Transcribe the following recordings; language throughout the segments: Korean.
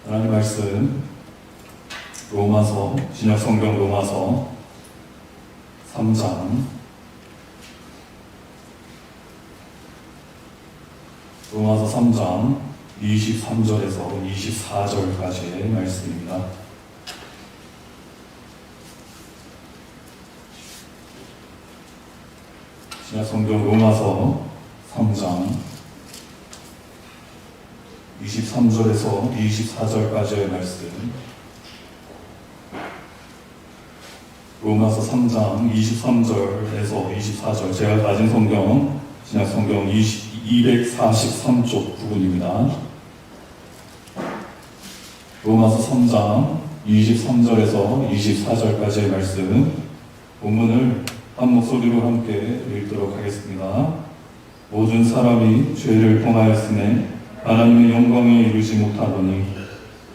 하나님 말씀 로마서, 신약성경 로마서 3장 로마서 3장 23절에서 24절까지의 말씀입니다. 신약성경 로마서 3장 23절에서 24절까지의 말씀, 로마서 3장 23절에서 24절, 제가 가진 성경, 신약성경 243쪽 부분입니다. 로마서 3장 23절에서 24절까지의 말씀, 본문을 한 목소리로 함께 읽도록 하겠습니다. 모든 사람이 죄를 범하였음에 하나님의 영광에 이르지 못하더니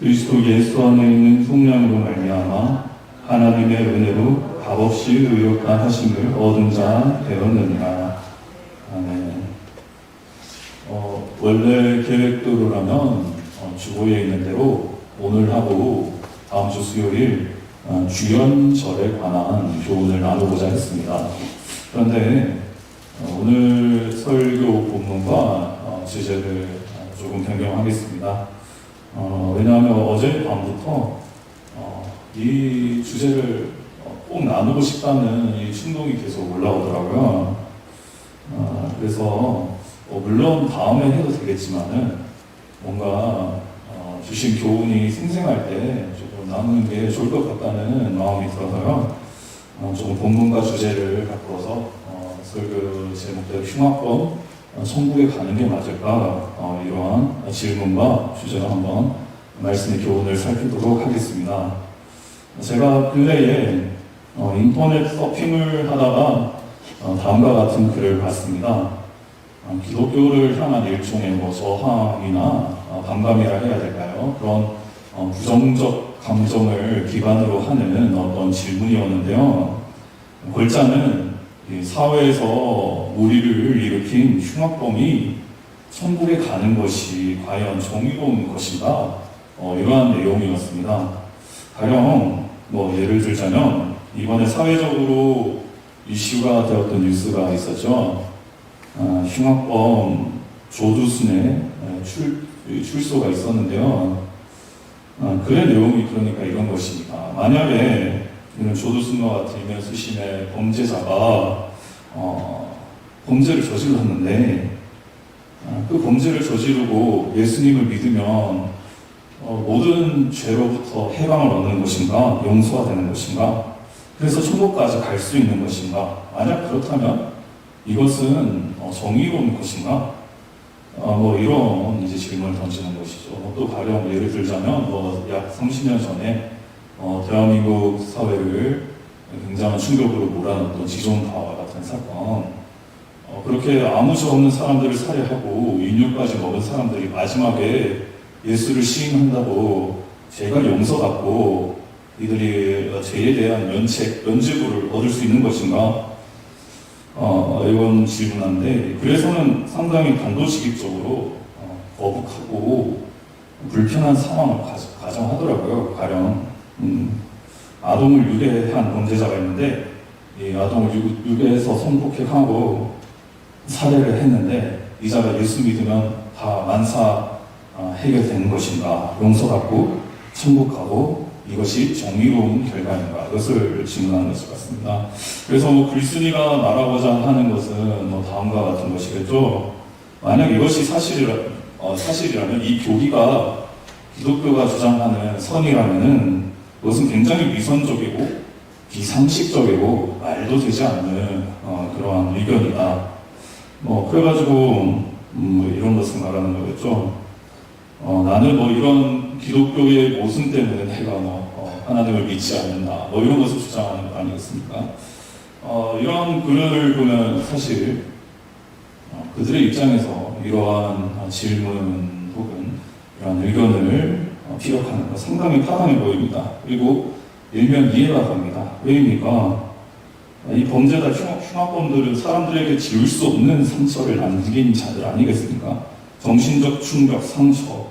그리스도 예수 안에 있는 속량으로 말미암아 하나님의 은혜로 값없이 의롭다 하심을 얻은 자 되었느니라. 아멘. 원래 계획대로라면 주보에 있는 대로 오늘 하고 다음 주 수요일 주연절에 관한 교훈을 나누고자 했습니다. 그런데 오늘 설교 본문과 주제를 조금 변경하겠습니다. 왜냐하면 어제 밤부터 이 주제를 꼭 나누고 싶다는 이 충동이 계속 올라오더라고요. 그래서 물론 다음에 해도 되겠지만은 뭔가 주신 교훈이 생생할 때 조금 나누는 게 좋을 것 같다는 마음이 들어서요. 조금 본문과 주제를 바꿔서 설교 제목대로 흉악범 천국에 가는 게 맞을까? 이러한 질문과 주제로 한번 말씀의 교훈을 살피도록 하겠습니다. 제가 근래에 인터넷 서핑을 하다가 다음과 같은 글을 봤습니다. 기독교를 향한 일종의 저항이나 반감이라 해야 될까요? 그런 부정적 감정을 기반으로 하는 어떤 질문이었는데요. 골자는 사회에서 무리를 일으킨 흉악범이 천국에 가는 것이 과연 정의로운 것인가? 이러한 내용이었습니다. 가령 예를 들자면 이번에 사회적으로 이슈가 되었던 뉴스가 있었죠. 흉악범 조두순의 출소가 있었는데요. 글의 내용이 그러니까 이런 것입니다. 만약에 이런 조두순과 같은 이면 수심의 범죄자가 범죄를 저질렀는데 그 범죄를 저지르고 예수님을 믿으면 모든 죄로부터 해방을 얻는 것인가? 용서가 되는 것인가? 그래서 천국까지 갈 수 있는 것인가? 만약 그렇다면 이것은 정의로운 것인가? 이런 이제 질문을 던지는 것이죠. 또 가령 예를 들자면 약 30년 전에 대한민국 사회를 굉장한 충격으로 몰아넣었던 지존파와 같은 사건, 그렇게 아무 죄 없는 사람들을 살해하고 인육까지 먹은 사람들이 마지막에 예수를 시인한다고 죄가 용서받고 이들이 죄에 대한 면죄부를 얻을 수 있는 것인가? 이건 질문한데, 그래서는 상당히 단도직입적으로 거북하고 불편한 상황을 가정하더라고요. 가령 아동을 유괴한 범죄자가 있는데 이 아동을 유괴해서 성폭행하고 살해를 했는데 이 자가 예수 믿으면 다 만사 해결되는 것인가? 용서받고 천국 가고 이것이 정의로운 결과인가? 이것을 질문하는 것을 같습니다. 그래서 글쓴이가 말하고자 하는 것은 다음과 같은 것이겠죠. 만약 이것이 사실이라면 이 교리가 기독교가 주장하는 선이라면은 그것은 굉장히 위선적이고 비상식적이고 말도 되지 않는 그러한 의견이다. 그래가지고 이런 것을 말하는 거겠죠. 나는 이런 기독교의 모순 때문에 내가 하나님을 믿지 않는다. 이런 것을 주장하는 거 아니겠습니까? 이런 글을 보면 사실 그들의 입장에서 이러한 질문 혹은 이러한 의견을 피력하는 것 상당히 타당해 보입니다. 그리고 일면 이해가 갑니다. 왜입니까? 이 범죄자 흉악범들은 사람들에게 지울 수 없는 상처를 남긴 자들 아니겠습니까? 정신적 충격, 상처,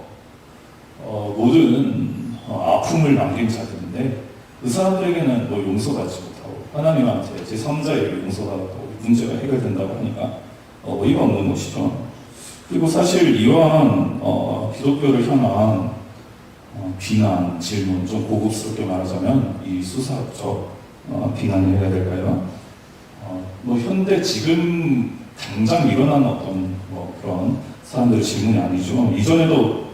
모든 아픔을 남긴 자들인데 그 사람들에게는 뭐 용서받지 못하고 하나님한테 제3자에게 용서받고 문제가 해결된다고 하니까 어이가 없는 것이죠. 그리고 사실 이러한 기독교를 향한 비난, 질문, 좀 고급스럽게 말하자면 이 수사학적 비난이어야 될까요? 뭐 현대 지금 당장 일어난 어떤 뭐 그런 사람들의 질문이 아니죠. 이전에도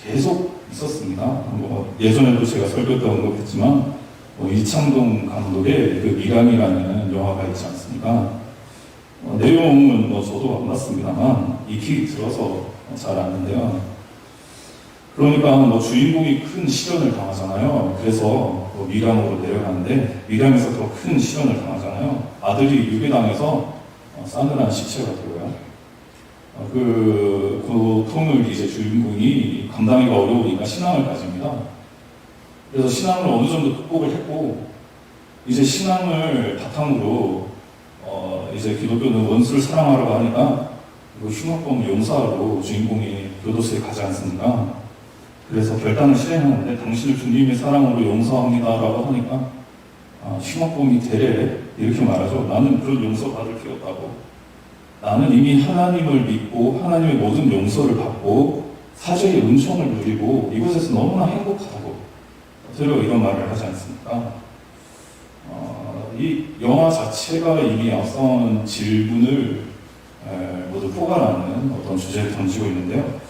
계속 있었습니다. 뭐 예전에도 제가 설교 때 언급했지만 이창동 감독의 그 미감이라는 영화가 있지 않습니까? 내용은 뭐 저도 안 봤습니다만 익히 들어서 잘 아는데요. 그러니까 뭐 주인공이 큰 시련을 당하잖아요. 그래서 뭐 미량으로 내려가는데 미량에서 더 큰 시련을 당하잖아요. 아들이 유괴당해서 싸늘한 시체가 되고요. 그 고통을 이제 주인공이 감당하기가 어려우니까 신앙을 가집니다. 그래서 신앙을 어느 정도 극복을 했고 이제 신앙을 바탕으로 이제 기독교는 원수를 사랑하라고 하니까 흉악범 용서하러 주인공이 교도소에 가지 않습니까? 그래서 결단을 실행하는데 당신을 주님의 사랑으로 용서합니다라고 하니까 흉악범이 되래 이렇게 말하죠. 나는 그런 용서 받을 필요 없다고. 나는 이미 하나님을 믿고 하나님의 모든 용서를 받고 사죄의 은총을 누리고 이곳에서 너무나 행복하다고 되려 이런 말을 하지 않습니까? 이 영화 자체가 이미 앞선 질문을 모두 포괄하는 어떤 주제를 던지고 있는데요.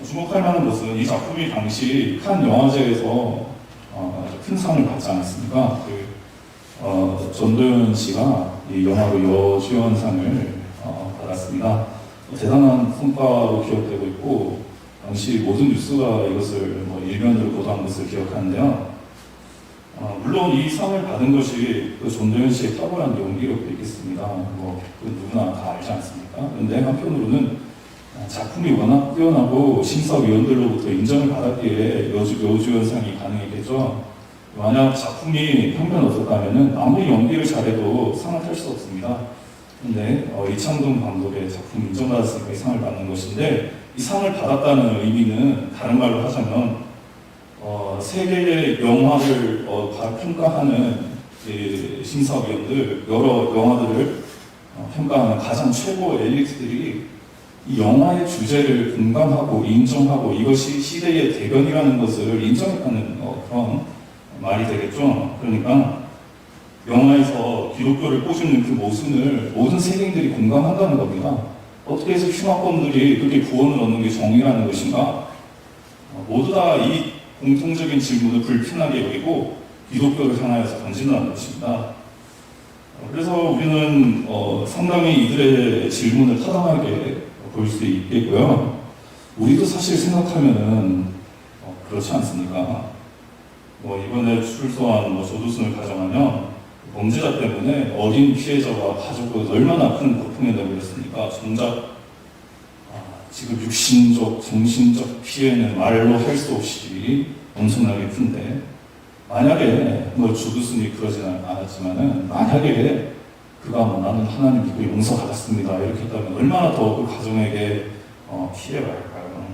주목할 만한 것은 이 작품이 당시 칸 영화제에서 큰 상을 받지 않았습니까? 전도연 씨가 이 영화로 여주연상을 받았습니다. 대단한 성과로 기억되고 있고 당시 모든 뉴스가 이것을 일면으로 보도한 것을 기억하는데요. 물론 이 상을 받은 것이 전도연 씨의 탁월한 연기력도 있겠습니다. 누구나 다 알지 않습니까? 그런데 한편으로는 작품이 워낙 뛰어나고 심사위원들로부터 인정을 받았기에 여주연상이 가능했겠죠. 만약 작품이 형편없었다면 아무리 연기를 잘해도 상을 탈 수 없습니다. 그런데 이창동 감독의 작품이 인정받았으니까 이 상을 받는 것인데 이 상을 받았다는 의미는 다른 말로 하자면 세계의 영화를 평가하는 심사위원들 여러 영화들을 평가하는 가장 최고 엘리트들이 이 영화의 주제를 공감하고 인정하고 이것이 시대의 대변이라는 것을 인정하는 그런 말이 되겠죠. 그러니까 영화에서 기독교를 꼬집는 그 모순을 모든 세계인들이 공감한다는 겁니다. 어떻게 해서 흉악범들이 그렇게 구원을 얻는 게 정의라는 것인가? 모두 다 이 공통적인 질문을 불편하게 여기고 기독교를 향하여서 던진다는 것입니다. 그래서 우리는 상당히 이들의 질문을 타당하게 볼 수 있겠고요. 우리도 사실 생각하면은 그렇지 않습니까? 이번에 출소한 조두순을 가정하면 범죄자 때문에 어린 피해자와 가족은 얼마나 큰 고통에 내버렸습니까? 정작 지금 육신적, 정신적 피해는 말로 할 수 없이 엄청나게 큰데 만약에 조두순이 그러지는 않았지만은 만약에 그가 나는 하나님 믿고 용서받았습니다 이렇게 했다면 얼마나 더 그 가정에게 피해가 할까요?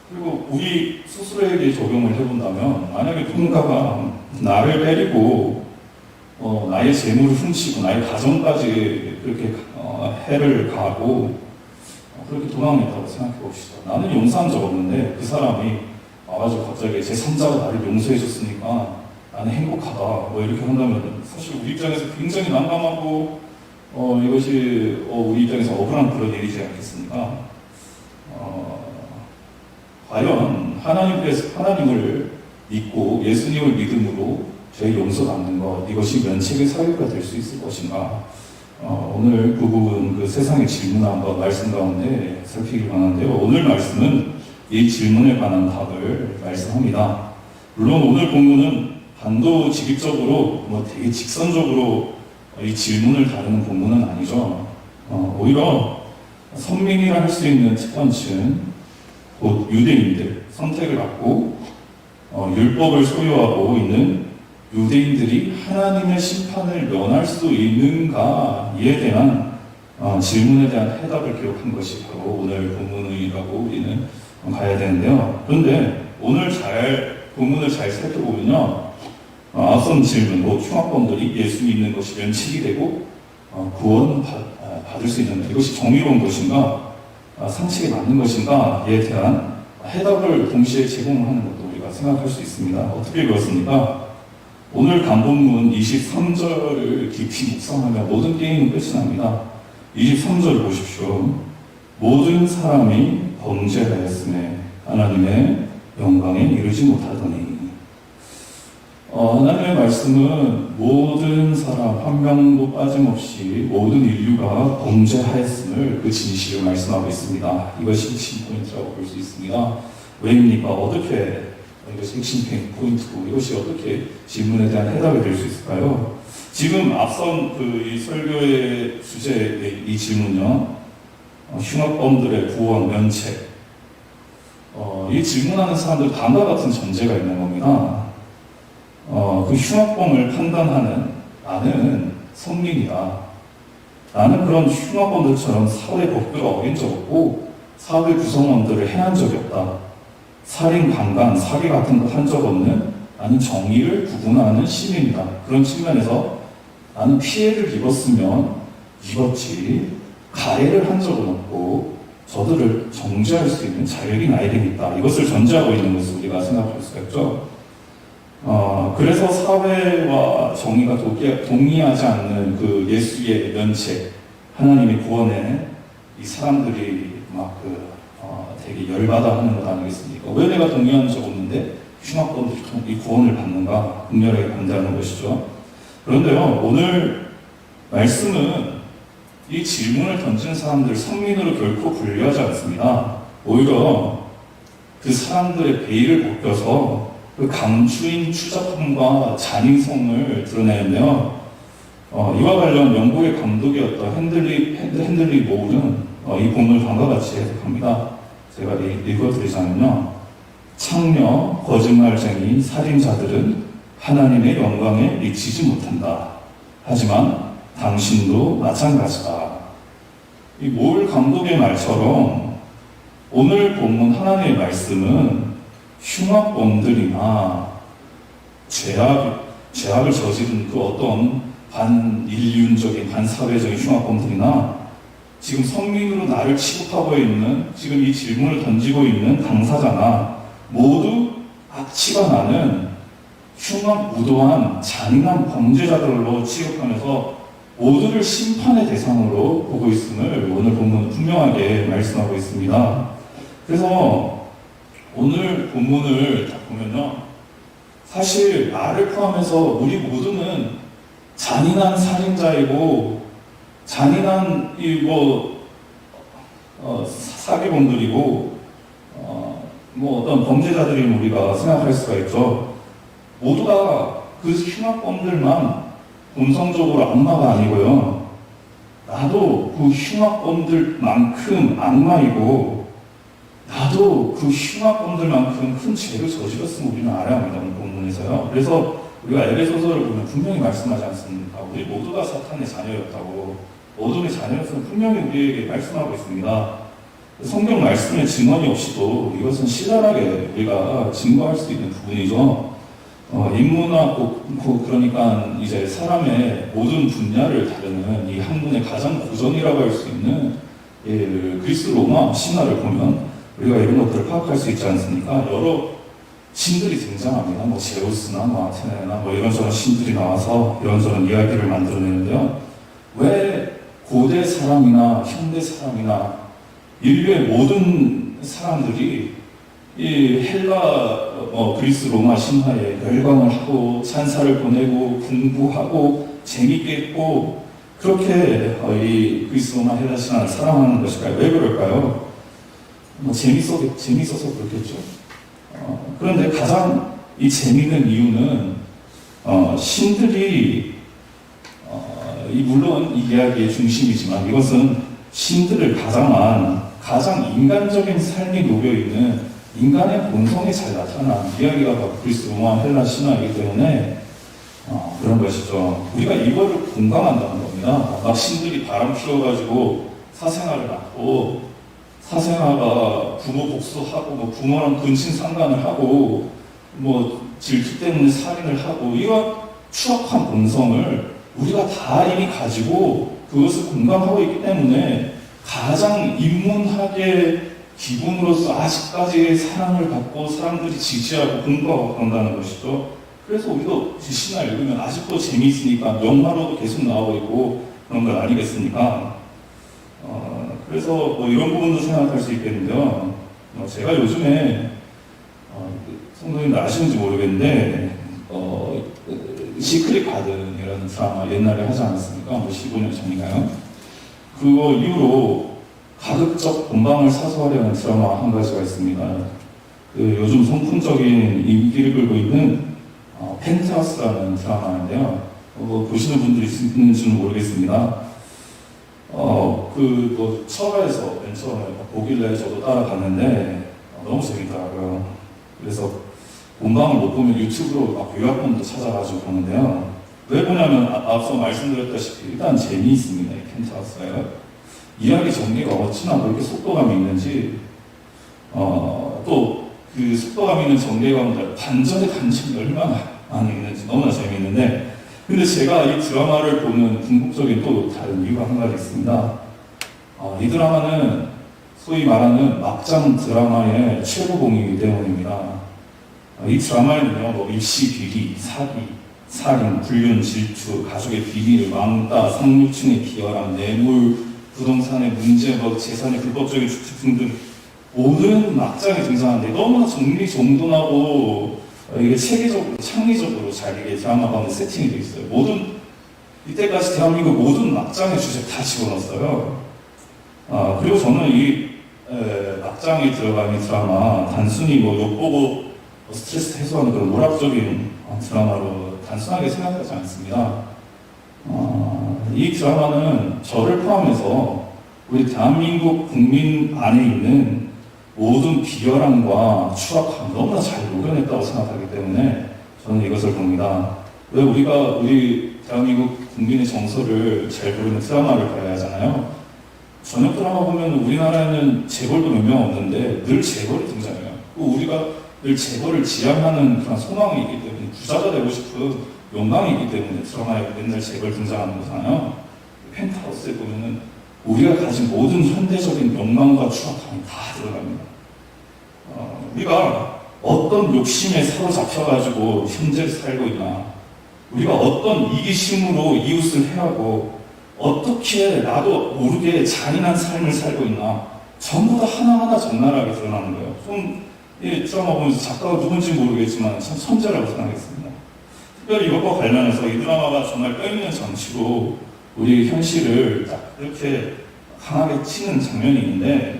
그리고 우리 스스로에게 적용을 해본다면 만약에 누군가가 나를 때리고 나의 재물을 훔치고 나의 가정까지 그렇게 해를 가하고 그렇게 도망했다고 생각해 봅시다. 나는 용서한 적 없는데 그 사람이 와가지고 갑자기 제3자가 나를 용서해 줬으니까 나는 행복하다 이렇게 한다면 사실 우리 입장에서 굉장히 난감하고 이것이 우리 입장에서 억울한 그런 일이지 않겠습니까? 과연 하나님을 믿고 예수님을 믿음으로 죄 용서받는 것 이것이 면책의 사유가 될 수 있을 것인가? 오늘 그 부분 그 세상의 질문 한번 말씀 가운데 살피길 원하는데요. 오늘 말씀은 이 질문에 관한 답을 말씀합니다. 물론 오늘 본문은 단도직입적으로 되게 직선적으로 이 질문을 다루는 본문은 아니죠. 오히려 선민이라 할 수 있는 특권층, 곧 유대인들 선택을 받고 율법을 소유하고 있는 유대인들이 하나님의 심판을 면할 수 있는가에 대한 질문에 대한 해답을 기록한 것이 바로 오늘 본문이라고 우리는 가야 되는데요. 그런데 오늘 본문을 잘 살펴보면요. 앞선 질문, 흉악범들이 예수 믿는 것이 면책이 되고 구원 받을 수 있는 이것이 정의로운 것인가, 상식에 맞는 것인가에 대한 해답을 동시에 제공하는 것도 우리가 생각할 수 있습니다. 어떻게 그렇습니까? 오늘 간본문 23절을 깊이 묵상하면 모든 게임은 끝이 납니다. 23절 보십시오. 모든 사람이 범죄하였음에 하나님의 영광에 이르지 못하더니. 하나님의 말씀은 모든 사람 한 명도 빠짐없이 모든 인류가 범죄하였음을 그 진실을 말씀하고 있습니다. 이것이 핵심 포인트라고 볼 수 있습니다. 왜입니까? 어떻게 이것이 핵심 포인트고 이것이 어떻게 질문에 대한 해답이 될 수 있을까요? 지금 앞선 이 설교의 주제의 이 질문요, 흉악범들의 구원, 면책. 이 질문하는 사람들 다음과 같은 전제가 있는 겁니다. 그 흉악범을 판단하는 나는 성민이다. 나는 그런 흉악범들처럼 사회 법규가 어긴 적 없고 사회 구성원들을 해한 적이 없다. 살인, 강간, 사기 같은 거 한 적 없는 나는 정의를 구분하는 시민이다. 그런 측면에서 나는 피해를 입었지 가해를 한 적은 없고 저들을 정죄할 수 있는 자격이 나에게 있다. 이것을 전제하고 있는 것을 우리가 생각할 수가 있죠. 그래서 사회와 정의가 동의하지 않는 그 예수의 면책, 하나님의 구원에 이 사람들이 되게 열받아 하는 것 아니겠습니까? 왜 내가 동의하는 적 없는데 흉악범들이 이 구원을 받는가? 극렬하게 반대하는 것이죠. 그런데요, 오늘 말씀은 이 질문을 던진 사람들 성민으로 결코 분류하지 않습니다. 오히려 그 사람들의 베일을 벗겨서 그 강추인 추잡함과 잔인성을 드러내는데요. 이와 관련 영국의 감독이었던 핸들리 모울은 이 본문을 다음과 같이 해석합니다. 제가 읽어드리자면요. 창녀, 거짓말쟁이, 살인자들은 하나님의 영광에 미치지 못한다. 하지만 당신도 마찬가지다. 이 모울 감독의 말처럼 오늘 본문 하나님의 말씀은 흉악범들이나 죄악을 저지른 그 어떤 반인륜적인 반사회적인 흉악범들이나 지금 성민으로 나를 취급하고 있는 지금 이 질문을 던지고 있는 당사자나 모두 악취가 나는 흉악무도한 잔인한 범죄자들로 취급하면서 모두를 심판의 대상으로 보고 있음을 오늘 본문은 분명하게 말씀하고 있습니다. 그래서 오늘 본문을 딱 보면요, 사실 나를 포함해서 우리 모두는 잔인한 살인자이고 잔인한 사기범들이고 어떤 범죄자들인 우리가 생각할 수가 있죠. 모두가 그 흉악범들만 본성적으로 악마가 아니고요, 나도 그 흉악범들만큼 악마이고 나도 그 흉악범들만큼 큰 죄를 저질렀음을 우리는 알아야 합니다. 오늘 본문에서요. 그래서 우리가 에베소서를 보면 분명히 말씀하지 않습니까? 우리 모두가 사탄의 자녀였다고, 어둠의 자녀였음을 분명히 우리에게 말씀하고 있습니다. 성경 말씀의 증언이 없이도 이것은 신랄하게 우리가 증거할 수 있는 부분이죠. 인문학, 그러니까 이제 사람의 모든 분야를 다루는 이 학문의 가장 고전이라고 할 수 있는 그리스 로마 신화를 보면 우리가 이런 것들을 파악할 수 있지 않습니까? 여러 신들이 등장합니다. 제우스나 아테네나 이런저런 신들이 나와서 이런저런 이야기를 만들어내는데요. 왜 고대 사람이나 현대 사람이나 인류의 모든 사람들이 이 헬라, 그리스 로마 신화에 열광을 하고 찬사를 보내고 공부하고 재밌게 했고 그렇게 이 그리스 로마 헬라 신화를 사랑하는 것일까요? 왜 그럴까요? 재밌어서 그렇겠죠. 그런데 가장 이 재미있는 이유는 신들이 물론 이 이야기의 중심이지만 이것은 신들을 가장 인간적인 삶이 녹여있는 인간의 본성이 잘 나타난 이야기가 바로 그리스 로마 헬라 신화이기 때문에 그런 것이죠. 우리가 이거를 공감한다는 겁니다. 막 신들이 바람 피워가지고 사생활을 낳고 사생아가 부모 복수하고 뭐 부모랑 근친 상간을 하고 뭐 질투 때문에 살인을 하고 이런 추악한 본성을 우리가 다 이미 가지고 그것을 공감하고 있기 때문에 가장 인문학의 기본으로서 아직까지 사랑을 받고 사람들이 지지하고 공부하고 그런다는 것이죠. 그래서 우리도 신화 읽으면 아직도 재미있으니까 영화로도 계속 나오고 있고 그런 건 아니겠습니까? 그래서 뭐 이런 부분도 생각할 수 있겠는데요. 제가 요즘에 성도님들 아시는지 모르겠는데 시크릿 가든이라는 드라마 옛날에 하지 않았습니까? 뭐 15년 전인가요? 그거 이후로 가급적 본방을 사수하려는 드라마 한 가지가 있습니다. 요즘 선풍적인 인기를 끌고 있는 펜트하우스라는 드라마인데요. 보시는 분들이 있는지는 모르겠습니다. 처음에서 맨 처음에 보길래 저도 따라갔는데 너무 재밌더라고요. 그래서 본방을 못 보면 유튜브로 막 요약본도 찾아가지고 보는데요. 왜 보냐면 앞서 말씀드렸다시피 일단 재미있습니다. 이 펜트하우스가요. 이야기 전개가 어찌나 그렇게 속도감이 있는지 또 그 속도감 있는 전개 가운데 반전의 간증이 얼마나 많이 있는지 너무나 재미있는데 근데 제가 이 드라마를 보는 궁극적인 또 다른 이유가 한 가지 있습니다. 이 드라마는 소위 말하는 막장 드라마의 최고봉이기 때문입니다. 이 드라마에는요, 뭐 입시 비리, 사기, 살인, 불륜, 질투, 가족의 비밀, 왕따, 상류층의 비열함, 뇌물, 부동산의 문제, 뭐 재산의 불법적인 축적 등등 모든 막장이 등장하는데 너무나 정리정돈하고 이게 체계적으로, 창의적으로 잘 이게 드라마 가운데 세팅이 되어 있어요. 이때까지 대한민국 모든 막장의 주제 다 집어넣었어요. 그리고 저는 이 막장에 들어간 이 드라마 단순히 뭐 욕보고 스트레스 해소하는 그런 오락적인 드라마로 단순하게 생각하지 않습니다. 이 드라마는 저를 포함해서 우리 대한민국 국민 안에 있는 모든 비열함과 추악함 너무나 잘 녹여냈다고 생각하기 때문에 저는 이것을 봅니다. 왜 우리 대한민국 국민의 정서를 잘 모르는 드라마를 봐야 하잖아요. 저녁 드라마 보면 우리나라에는 재벌도 몇 명 없는데 늘 재벌이 등장해요. 우리가 늘 재벌을 지향하는 그런 소망이 있기 때문에 부자가 되고 싶은 욕망이 있기 때문에 드라마에 맨날 재벌 등장하는 거잖아요. 펜트하우스에 보면은 우리가 가진 모든 현대적인 욕망과 추악함이 다 들어갑니다. 우리가 어떤 욕심에 사로잡혀가지고 현재를 살고 있나, 우리가 어떤 이기심으로 이웃을 해하고 어떻게 나도 모르게 잔인한 삶을 살고 있나, 전부 다 하나하나 적나라하게 드러나는 거예요. 이 드라마 보면서 작가가 누군지 모르겠지만 참 천재라고 생각했습니다. 특별히 이것과 관련해서 이 드라마가 정말 뼈있는 장치로 우리 현실을 딱 이렇게 강하게 치는 장면이 있는데,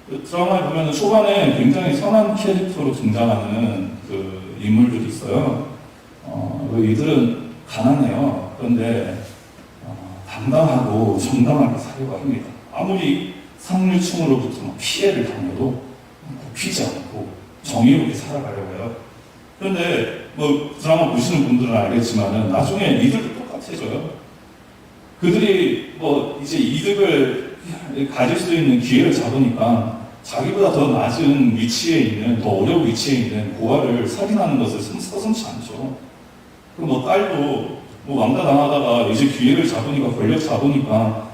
그 드라마에 보면 초반에 굉장히 선한 캐릭터로 등장하는 그 인물들이 있어요. 이들은 가난해요. 그런데 당당하고 정당하게 살려고 합니다. 아무리 상류층으로부터 피해를 당해도 굽히지 않고 정의롭게 살아가려고 해요. 그런데 뭐 드라마 보시는 분들은 알겠지만은 나중에 이들도 똑같아져요. 그들이 뭐 이제 이득을 가질 수 있는 기회를 잡으니까 자기보다 더 낮은 위치에 있는, 더 어려운 위치에 있는 고아를 살인하는 것을 서슴지 않죠. 그리고 뭐 딸도 뭐 왕따 당하다가 이제 기회를 잡으니까, 권력 잡으니까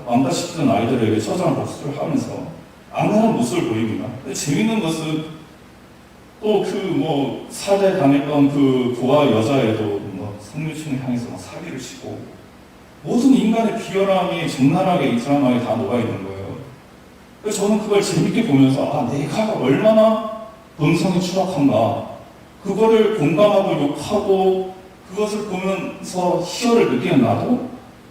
왕따 시키는 아이들에게 처절한 복수를 하면서 악랄한 모습을 보입니다. 근데 재밌는 것은 또 살해 당했던 그 고아 여자애도 뭐 상류층을 향해서 막 사기를 치고 모든 인간의 비열함이 적나라하게 이 드라마에 다 녹아있는 거예요. 그래서 저는 그걸 재밌게 보면서 내가 얼마나 본성이 추악한가, 그거를 공감하고 욕하고 그것을 보면서 희열을 느끼는 나도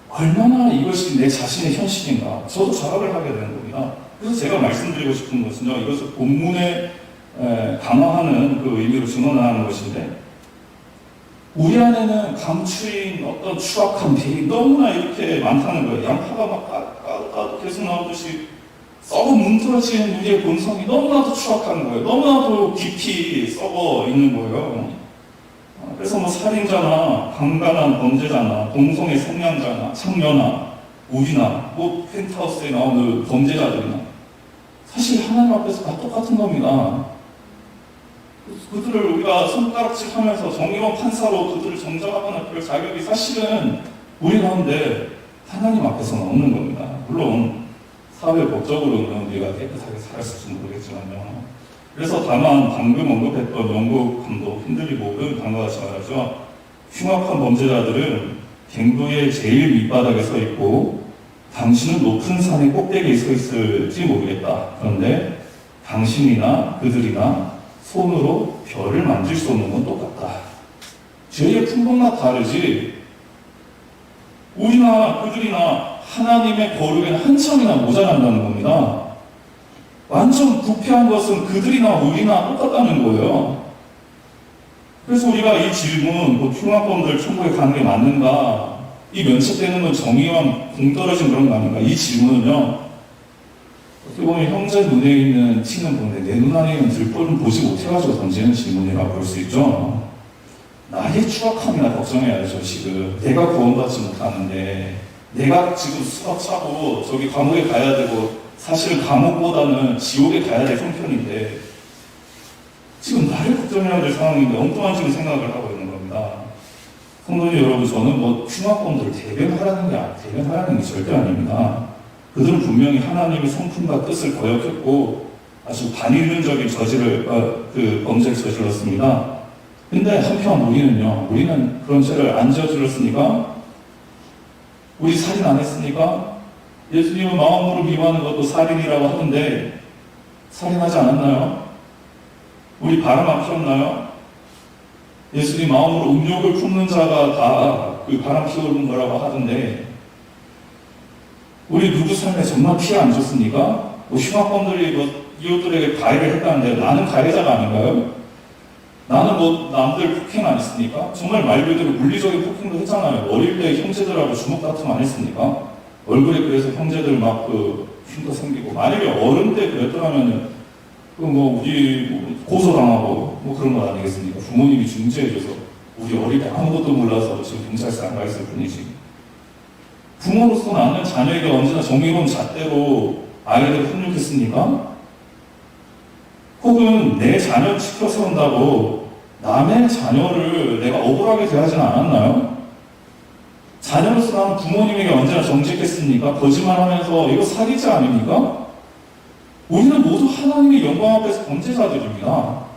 얼마나 이것이 내 자신의 현실인가, 저도 자각을 하게 되는 겁니다. 그래서 제가 말씀드리고 싶은 것은요, 이것을 본문에 강화하는 그 의미로 증언하는 것인데, 우리 안에는 감추인 어떤 추악한 비리 너무나 이렇게 많다는 거예요. 양파가 막 까도 계속 나오듯이 썩어 뭉틀어진 우리의 본성이 너무나도 추악한 거예요. 너무나도 깊이 썩어 있는 거예요. 그래서 뭐 살인자나 강간한 범죄자나 동성애 성향자나 창녀나 우리나 뭐 펜트하우스에 나오는 범죄자들이나 사실 하나님 앞에서 다 똑같은 겁니다. 그들을 우리가 손가락질 하면서 정의로운 판사로 그들을 정정하거나 그럴 자격이 사실은 우리 가운데 하나님 앞에서는 없는 겁니다. 물론 사회법적으로는 우리가 깨끗하게 살았을지 모르겠지만요. 그래서 다만 방금 언급했던 영국 감독 헨들리 목은 다음과 같이 말하죠. 흉악한 범죄자들은 갱도의 제일 밑바닥에 서 있고 당신은 높은 산의 꼭대기에 서 있을지 모르겠다. 그런데 당신이나 그들이나 손으로 별을 만질 수 없는 건 똑같다. 죄의 풍경과 다르지 우리나 그들이나 하나님의 거룩에는 한참이나 모자란다는 겁니다. 완전 부패한 것은 그들이나 우리나 똑같다는 거예요. 그래서 우리가 이 질문, 흉악범들 천국에 가는 게 맞는가? 이 면책되는 건 정의와 동떨어진 그런 거 아닌가? 이 질문은요, 어떻게 보면 형제 눈에 있는 티는 보는데 내 눈 안에 있는 들보는 보지 못해가지고 던지는 질문이라고 볼 수 있죠. 나의 추악함이나 걱정해야죠, 지금. 내가 구원받지 못하는데, 내가 지금 수갑 차고 저기 감옥에 가야 되고, 사실은 감옥보다는 지옥에 가야 될 형편인데, 지금 나를 걱정해야 될 상황인데 엉뚱한 지금 생각을 하고 있는 겁니다. 성도님 여러분, 저는 흉악범들을 대변하라는 게 절대 아닙니다. 그들은 분명히 하나님의 성품과 뜻을 거역했고 아주 반인륜적인 범죄를 저질렀습니다. 근데 한편 우리는 그런 죄를 안 저질렀으니까, 우리 살인 안 했으니까, 예수님은 마음으로 미워하는 것도 살인이라고 하던데 살인하지 않았나요? 우리 바람 안 피웠나요? 예수님 마음으로 음욕을 품는 자가 다 그 바람 피우는 거라고 하던데 우리 누구 삶에 정말 피해 안 줬습니까? 흉악범들이 이웃들에게 가해를 했다는데 나는 가해자가 아닌가요? 나는 남들 폭행 안 했습니까? 정말 말 그대로 물리적인 폭행도 했잖아요. 어릴 때 형제들하고 주먹 다툼 안 했습니까? 얼굴에 그래서 형제들 흉도 생기고, 만약에 어른 때 그랬더라면은 우리 고소당하고 그런 거 아니겠습니까? 부모님이 중재해줘서 우리 어릴 때 아무것도 몰라서 지금 경찰서 안 가 있을 뿐이지. 부모로서 나는 자녀에게 언제나 정의로운 잣대로 아이들을 훈육했습니까? 혹은 내 자녀를 지켜 세운다고 남의 자녀를 내가 억울하게 대하지는 않았나요? 자녀로서 나는 부모님에게 언제나 정직했습니까? 거짓말하면서 이거 사기죄 아닙니까? 우리는 모두 하나님의 영광 앞에서 범죄자들입니다.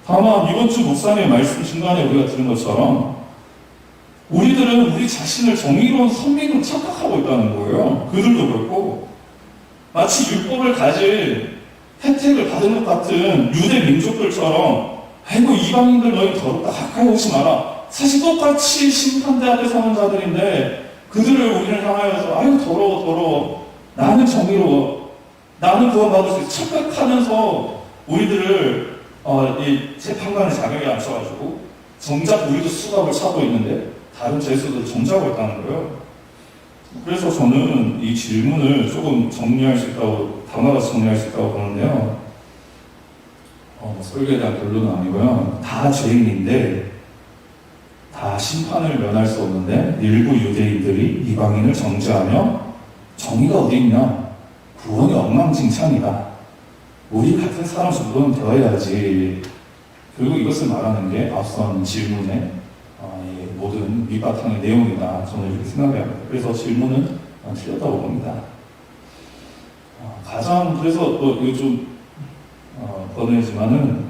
다만 이번 주 목사님의 말씀 중간에 우리가 들은 것처럼 우리들은 우리 자신을 정의로운 선민으로 착각하고 있다는 거예요. 그들도 그렇고 마치 율법을 가질 혜택을 받은 것 같은 유대 민족들처럼 아이고 이방인들 너희 더럽다 가까이 오지 마라. 사실 똑같이 심판대 앞에 서는 자들인데 그들을 우리를 향하여서 아이고 더러워 나는 정의로워 나는 구원받을 수 있어 착각하면서 우리들을 이 재판관의 자격에 앉혀가지고 정작 우리도 수갑을 차고 있는데 다른 죄수들을 정죄하고 있다는 거예요. 그래서 저는 이 질문을 조금 정리할 수 있다고, 다음과 같이 정리할 수 있다고 보는데요. 설교에 대한 결론은 아니고요. 다 죄인인데 다 심판을 면할 수 없는데 일부 유대인들이 이방인을 정죄하며 정의가 어디 있냐? 구원이 엉망진창이다. 우리 같은 사람 정도는 되어야지. 결국 이것을 말하는 게 앞선 질문의 모든 밑바탕의 내용이다. 저는 이렇게 생각합니다. 그래서 질문은 틀렸다고 봅니다. 그래서 이거 좀 번외지만은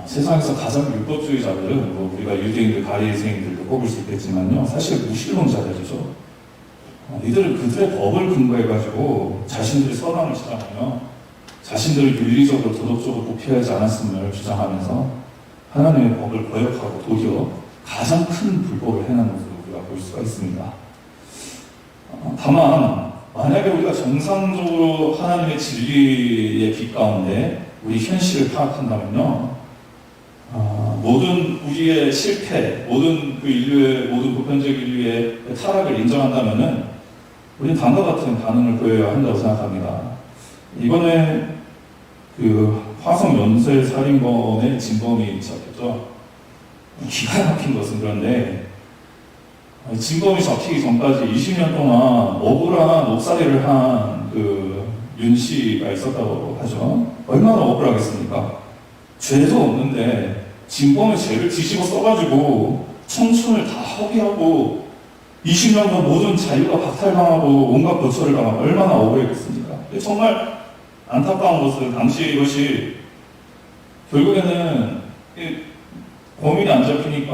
세상에서 가장 율법주의자들은 우리가 유대인들, 가리새인들도 꼽을 수 있겠지만요. 사실 무신론자들이죠. 이들은 그들의 법을 근거해가지고 자신들의 선함을 주장하며 자신들을 윤리적으로 도덕적으로 부패하지 않았음을 주장하면서 하나님의 법을 거역하고 도리어 가장 큰 불법을 행하는 것으로 우리가 볼 수가 있습니다. 다만 만약에 우리가 정상적으로 하나님의 진리의 빛 가운데 우리 현실을 파악한다면요, 모든 우리의 실패, 모든 모든 보편적 인류의 타락을 인정한다면은 우리는 다음과 같은 반응을 보여야 한다고 생각합니다. 이번에 화성 연쇄 살인범의 진범이 잡혔죠. 기가 막힌 것은 그런데 진범이 잡히기 전까지 20년 동안 억울한 옥살이를 한 윤 씨가 있었다고 하죠. 얼마나 억울하겠습니까? 죄도 없는데 진범의 죄를 뒤집어 써가지고 청춘을 다 허비하고 20년간 모든 자유가 박탈당하고 온갖 고초를 당하고 얼마나 억울했겠습니까? 정말 안타까운 것은 당시 이것이 결국에는 범인이 안 잡히니까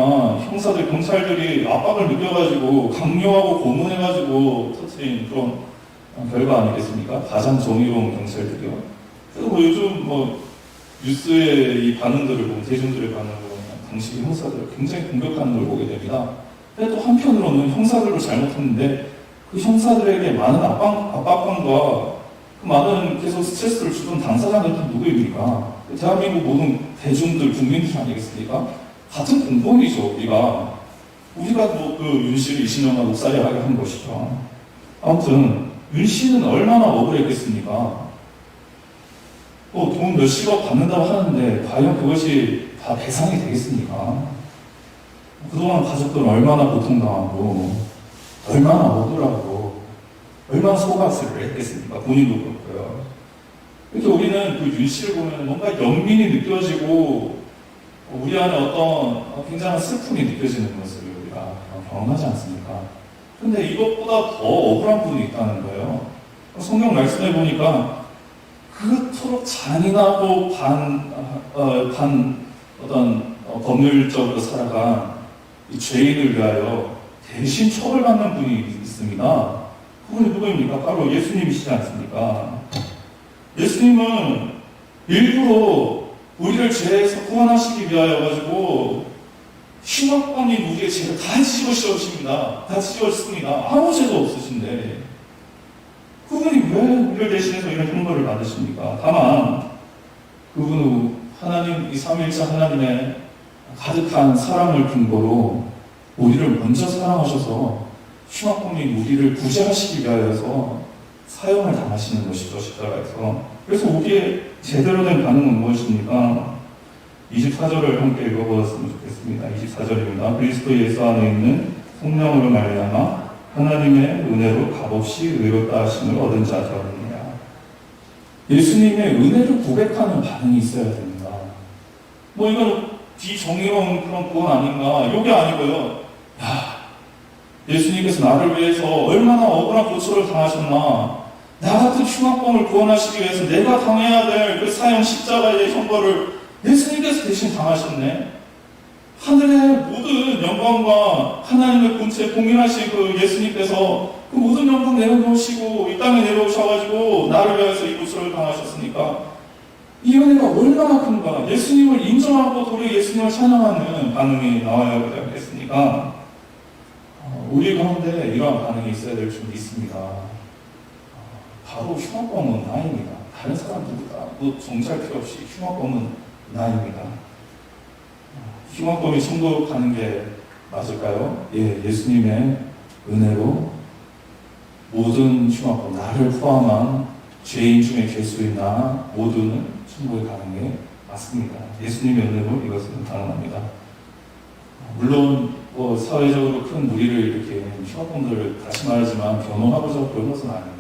형사들, 경찰들이 압박을 느껴가지고 강요하고 고문해가지고 터뜨린 그런 결과 아니겠습니까? 가장 정의로운 경찰들이요. 그래서 뭐 요즘 뭐 뉴스의 이 반응들을 보면, 대중들의 반응을 보면 당시 형사들을 굉장히 공격하는 걸 보게 됩니다. 근데 또 한편으로는 형사들도 잘못했는데 그 형사들에게 많은 압박감과 그 많은 계속 스트레스를 주던 당사자는 누구입니까? 대한민국 모든 대중들, 국민들 아니겠습니까? 같은 공범이죠, 우리가 뭐 그 윤 씨를 20년간 옥살이하게 한 것이죠. 아무튼 윤 씨는 얼마나 억울했겠습니까? 돈 몇십억 받는다고 하는데 과연 그것이 다 배상이 되겠습니까? 그동안 가족들은 얼마나 고통당하고 얼마나 억울하고 얼마나 속았을 했겠습니까? 본인도 그렇고요. 이렇게 우리는 그 윤 씨를 보면 뭔가 연민이 느껴지고 우리 안에 어떤 굉장한 슬픔이 느껴지는 것을 우리가 경험하지 않습니까? 근데 이것보다 더 억울한 부분이 있다는 거예요. 성경 말씀에 보니까 그토록 잔인하고 법률적으로 살아간 이 죄인을 위하여 대신 처벌받는 분이 있습니다. 그분이 누구입니까? 바로 예수님이시지 않습니까? 예수님은 일부러 우리를 죄에서 구원하시기 위하여 가지고 흉악범인 우리의 죄를 다 지워주십니다. 다 지워주십니다. 아무 죄도 없으신데 그분이 왜 우리를 대신해서 이런 형벌을 받으십니까? 다만 그분은 하나님, 이 삼위일체 하나님의 가득한 사랑을 근거로 우리를 먼저 사랑하셔서 흉악범인 우리를 구제하시기 위하여서 사형을 당하시는 것이죠, 십자가에서. 그래서 우리의 제대로 된 반응은 무엇입니까? 24절을 함께 읽어보았으면 좋겠습니다. 24절입니다. 그리스도 예수 안에 있는 성령으로 말미암아 하나님의 은혜로 값없이 의롭다 하심을 얻은 자들이냐. 예수님의 은혜를 고백하는 반응이 있어야 됩니다. 뭐 이건 비정의로운 그런 구원 아닌가? 이게 아니고요. 예수님께서 나를 위해서 얼마나 억울한 고초를 당하셨나. 나 같은 흉악범을 구원하시기 위해서 내가 당해야 될 그 사형 십자가의 형벌을 예수님께서 대신 당하셨네. 하늘의 모든 영광과 하나님의 본체 공인하신 그 예수님께서 그 모든 영광 내려놓으시고 이 땅에 내려오셔가지고 나를 위해서 이 고초를 당하셨으니까 이 은혜가 얼마나 큰가. 예수님을 인정하고 도리어 예수님을 찬양하는 반응이 나와야 되지 않겠습니까? 우리 가운데 이러한 반응이 있어야 될 줄 믿습니다. 바로 흉악범은 나입니다. 다른 사람 누구다. 뭐 정찰 필요 없이 흉악범은 나입니다. 흉악범이 천국 가는 게 맞을까요? 예, 예수님의 은혜로 모든 흉악범, 나를 포함한 죄인 중에 괴수인 나 모두는 천국에 가는 게 맞습니다. 예수님의 은혜로 이것은 가능합니다. 물론 사회적으로 큰 무리를 이렇게 흉악범들을 다시 말하지만 변호하고자 그런 것은 아닙니다.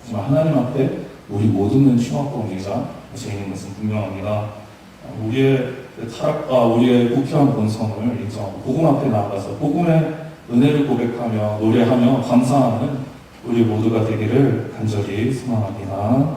하지만 하나님 앞에 우리 모두는 흉악범이자 죄인인 것은 분명합니다. 우리의 타락과 우리의 부패한 본성을 인정하고 복음 앞에 나아가서 복음의 은혜를 고백하며 노래하며 감사하는 우리 모두가 되기를 간절히 소망합니다.